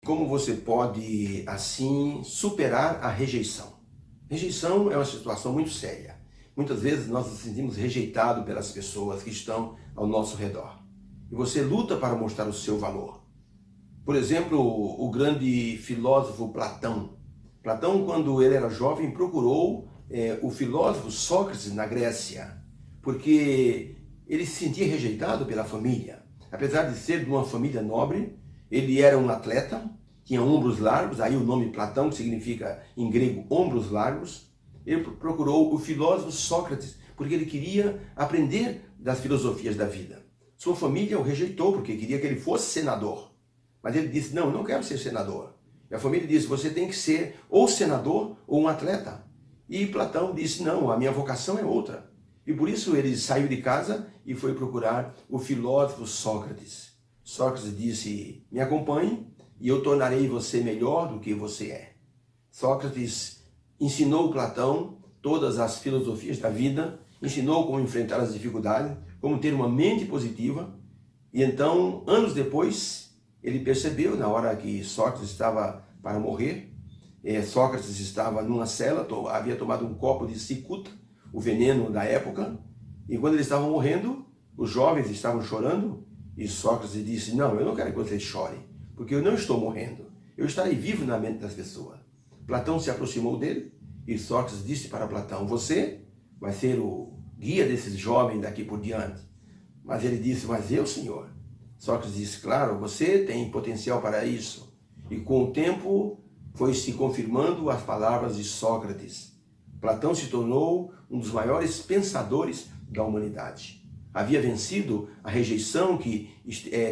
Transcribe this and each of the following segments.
Como você pode, assim, superar a rejeição? Rejeição é uma situação muito séria. Muitas vezes nós nos sentimos rejeitados pelas pessoas que estão ao nosso redor. E você luta para mostrar o seu valor. Por exemplo, o grande filósofo Platão. Platão, quando ele era jovem, procurou o filósofo Sócrates na Grécia, porque ele se sentia rejeitado pela família. Apesar de ser de uma família nobre, ele era um atleta, tinha ombros largos, aí o nome Platão, que significa em grego ombros largos. Ele procurou o filósofo Sócrates, porque ele queria aprender das filosofias da vida. Sua família o rejeitou, porque queria que ele fosse senador. Mas ele disse, não, eu não quero ser senador. E a família disse, você tem que ser ou senador ou um atleta. E Platão disse, não, a minha vocação é outra. E por isso ele saiu de casa e foi procurar o filósofo Sócrates. Sócrates disse, me acompanhe e eu tornarei você melhor do que você é. Sócrates ensinou Platão todas as filosofias da vida, ensinou como enfrentar as dificuldades, como ter uma mente positiva. E então, anos depois, ele percebeu, na hora que Sócrates estava para morrer, Sócrates estava numa cela, havia tomado um copo de cicuta, o veneno da época, e quando ele estava morrendo, os jovens estavam chorando, e Sócrates disse, não, eu não quero que vocês chorem, porque eu não estou morrendo, eu estarei vivo na mente das pessoas. Platão se aproximou dele, e Sócrates disse para Platão, você vai ser o guia desses jovens daqui por diante. Mas ele disse, mas eu, senhor? Sócrates disse, claro, você tem potencial para isso. E com o tempo foi se confirmando as palavras de Sócrates. Platão se tornou um dos maiores pensadores da humanidade. Havia vencido a rejeição que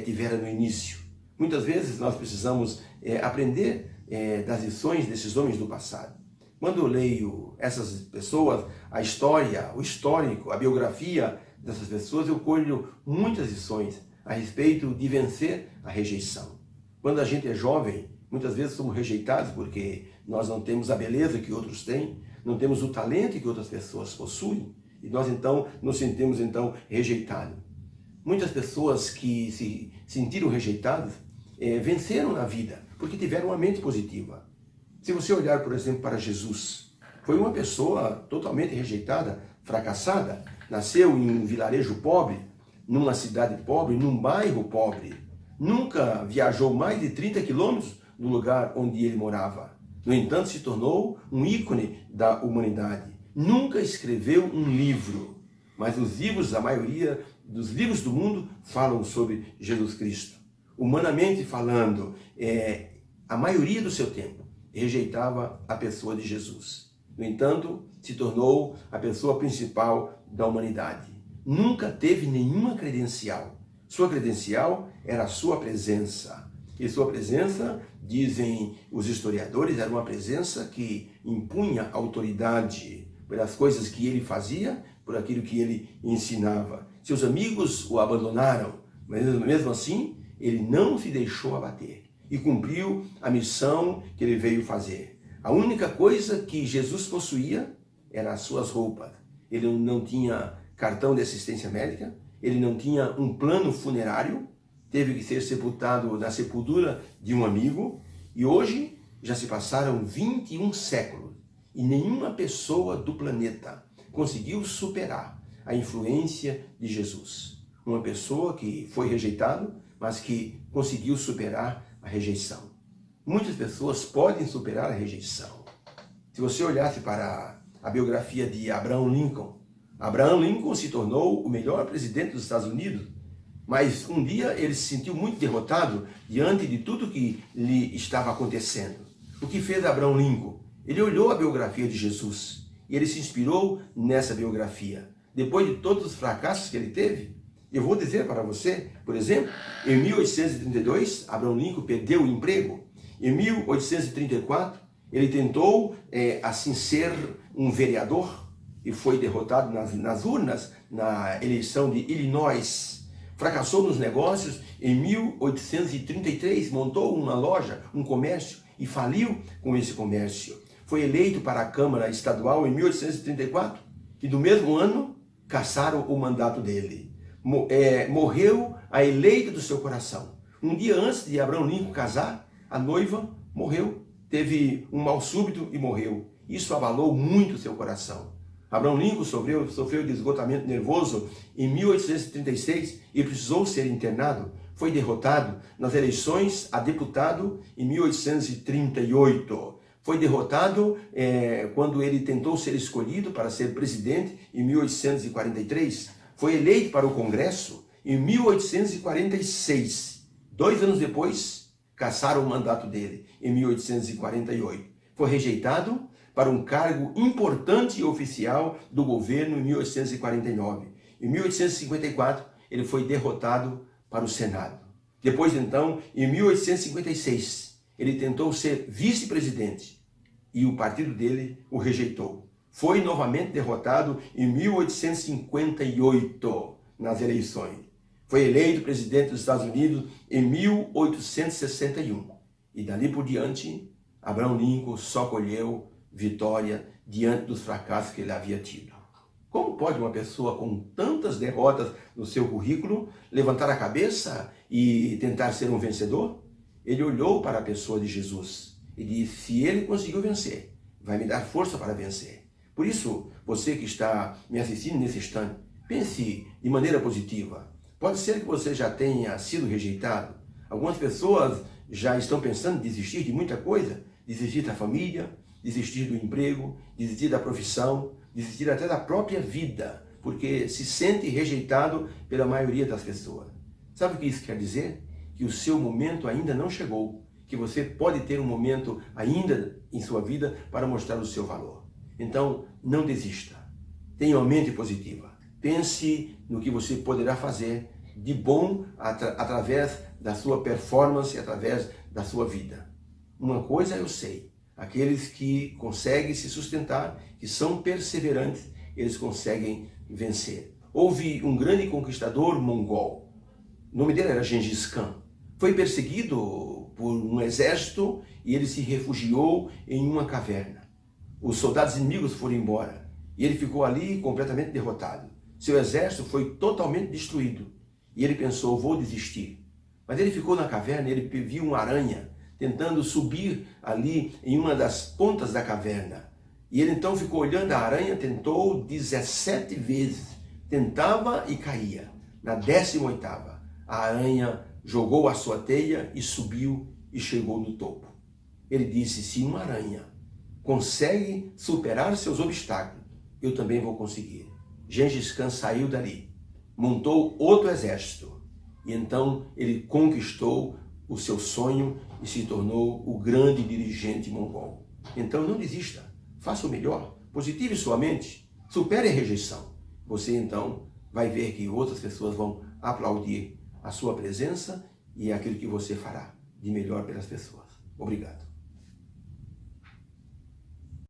tivera no início. Muitas vezes nós precisamos aprender das lições desses homens do passado. Quando eu leio essas pessoas, a história, o histórico, a biografia dessas pessoas, eu colho muitas lições a respeito de vencer a rejeição. Quando a gente é jovem, muitas vezes somos rejeitados porque nós não temos a beleza que outros têm, não temos o talento que outras pessoas possuem, e nós então nos sentimos rejeitados. Muitas pessoas que se sentiram rejeitadas venceram na vida, porque tiveram uma mente positiva. Se você olhar, por exemplo, para Jesus, foi uma pessoa totalmente rejeitada, fracassada, nasceu em um vilarejo pobre, numa cidade pobre, num bairro pobre. Nunca viajou mais de 30 quilômetros do lugar onde ele morava. No entanto, se tornou um ícone da humanidade. Nunca escreveu um livro, mas os livros, a maioria dos livros do mundo falam sobre Jesus Cristo. Humanamente falando, a maioria do seu tempo rejeitava a pessoa de Jesus. No entanto, se tornou a pessoa principal da humanidade. Nunca teve nenhuma credencial. Sua credencial era a sua presença. E sua presença, dizem os historiadores, era uma presença que impunha autoridade pelas coisas que ele fazia, por aquilo que ele ensinava. Seus amigos o abandonaram, mas mesmo assim, ele não se deixou abater e cumpriu a missão que ele veio fazer. A única coisa que Jesus possuía eram as suas roupas. Ele não tinha cartão de assistência médica, ele não tinha um plano funerário, teve que ser sepultado na sepultura de um amigo, e hoje já se passaram 21 séculos e nenhuma pessoa do planeta conseguiu superar a influência de Jesus. Uma pessoa que foi rejeitada, mas que conseguiu superar a rejeição. Muitas pessoas podem superar a rejeição. Se você olhasse para a biografia de Abraham Lincoln se tornou o melhor presidente dos Estados Unidos, mas um dia ele se sentiu muito derrotado diante de tudo que lhe estava acontecendo. O que fez Abraham Lincoln? Ele olhou a biografia de Jesus e ele se inspirou nessa biografia. Depois de todos os fracassos que ele teve, eu vou dizer para você, por exemplo, em 1832, Abraham Lincoln perdeu o emprego. Em 1834, ele tentou, assim, ser um vereador e foi derrotado nas urnas, na eleição de Illinois. Fracassou nos negócios. Em 1833, montou uma loja, um comércio, e faliu com esse comércio. Foi eleito para a Câmara Estadual em 1834 e no mesmo ano cassaram o mandato dele. Morreu a eleita do seu coração. Um dia antes de Abraham Lincoln casar, A noiva morreu, teve um mal súbito e morreu. Isso abalou muito seu coração. Abraham Lincoln sofreu de esgotamento nervoso em 1836 e precisou ser internado. Foi derrotado nas eleições a deputado em 1838. Foi derrotado quando ele tentou ser escolhido para ser presidente em 1843. Foi eleito para o Congresso em 1846. 2 anos depois, cassaram o mandato dele, em 1848. Foi rejeitado para um cargo importante e oficial do governo em 1849. Em 1854, ele foi derrotado para o Senado. Depois, então, em 1856, ele tentou ser vice-presidente e o partido dele o rejeitou. Foi novamente derrotado em 1858 nas eleições. Foi eleito presidente dos Estados Unidos em 1861. E dali por diante, Abraham Lincoln só colheu vitória diante dos fracassos que ele havia tido. Como pode uma pessoa com tantas derrotas no seu currículo levantar a cabeça e tentar ser um vencedor? Ele olhou para a pessoa de Jesus e disse: se ele conseguiu vencer, vai me dar força para vencer. Por isso, você que está me assistindo nesse instante, pense de maneira positiva. Pode ser que você já tenha sido rejeitado. Algumas pessoas já estão pensando em desistir de muita coisa, desistir da família, desistir do emprego, desistir da profissão, desistir até da própria vida, porque se sente rejeitado pela maioria das pessoas. Sabe o que isso quer dizer? Que o seu momento ainda não chegou, que você pode ter um momento ainda em sua vida para mostrar o seu valor. Então, não desista. Tenha uma mente positiva. Pense no que você poderá fazer de bom através da sua performance, através da sua vida. Uma coisa eu sei: aqueles que conseguem se sustentar, que são perseverantes, eles conseguem vencer. Houve um grande conquistador mongol. O nome dele era Gengis Khan. Foi perseguido por um exército e ele se refugiou em uma caverna. Os soldados inimigos foram embora e ele ficou ali completamente derrotado. Seu exército foi totalmente destruído e ele pensou: vou desistir. Mas ele ficou na caverna e ele viu uma aranha tentando subir ali em uma das pontas da caverna. E ele então ficou olhando a aranha, tentou 17 vezes. Tentava e caía. Na 18ª, a aranha jogou a sua teia e subiu e chegou no topo. Ele disse: se uma aranha consegue superar seus obstáculos, eu também vou conseguir. Gengis Khan saiu dali, montou outro exército e então ele conquistou o seu sonho e se tornou o grande dirigente mongol. Então não desista, faça o melhor, positive sua mente, supere a rejeição. Você então vai ver que outras pessoas vão aplaudir a sua presença e aquilo que você fará de melhor pelas pessoas. Obrigado.